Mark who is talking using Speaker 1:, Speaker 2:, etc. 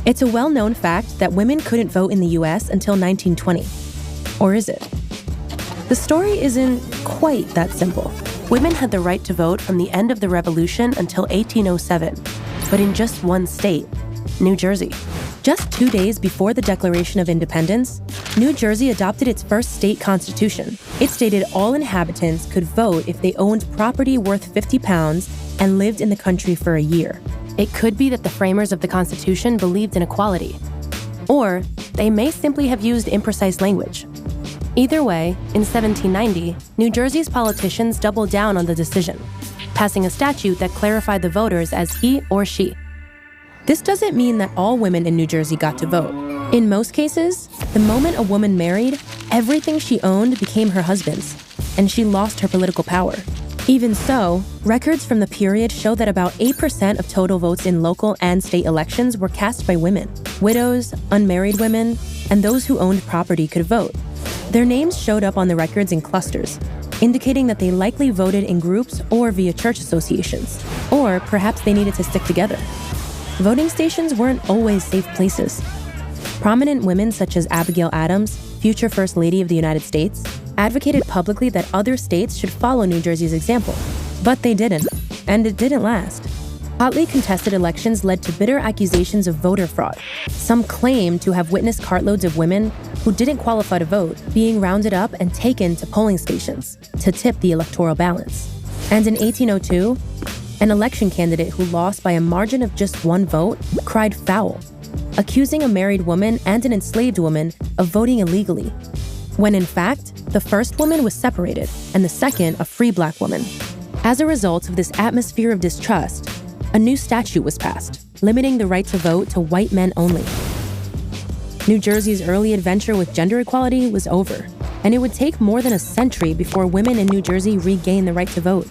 Speaker 1: It's a well-known fact that women couldn't vote in the US until 1920. Or is it? The story isn't quite that simple. Women had the right to vote from the end of the Revolution until 1807, but in just one state, New Jersey. Just 2 days before the Declaration of Independence, New Jersey adopted its first state constitution. It stated all inhabitants could vote if they owned property worth £50 and lived in the country for a year. It could be that the framers of the Constitution believed in equality, or they may simply have used imprecise language. Either way, in 1790, New Jersey's politicians doubled down on the decision, passing a statute that clarified the voters as he or she. This doesn't mean that all women in New Jersey got to vote. In most cases, the moment a woman married, everything she owned became her husband's, and she lost her political power. Even so, records from the period show that about 8% of total votes in local and state elections were cast by women. Widows, unmarried women, and those who owned property could vote. Their names showed up on the records in clusters, indicating that they likely voted in groups or via church associations, or perhaps they needed to stick together. Voting stations weren't always safe places. Prominent women such as Abigail Adams, future First Lady of the United States, advocated publicly that other states should follow New Jersey's example. But they didn't, and it didn't last. Hotly contested elections led to bitter accusations of voter fraud. Some claimed to have witnessed cartloads of women who didn't qualify to vote being rounded up and taken to polling stations to tip the electoral balance. And in 1802, an election candidate who lost by a margin of just one vote cried foul, accusing a married woman and an enslaved woman of voting illegally, when in fact, the first woman was separated and the second a free Black woman. As a result of this atmosphere of distrust, a new statute was passed, limiting the right to vote to white men only. New Jersey's early adventure with gender equality was over, and it would take more than a century before women in New Jersey regained the right to vote.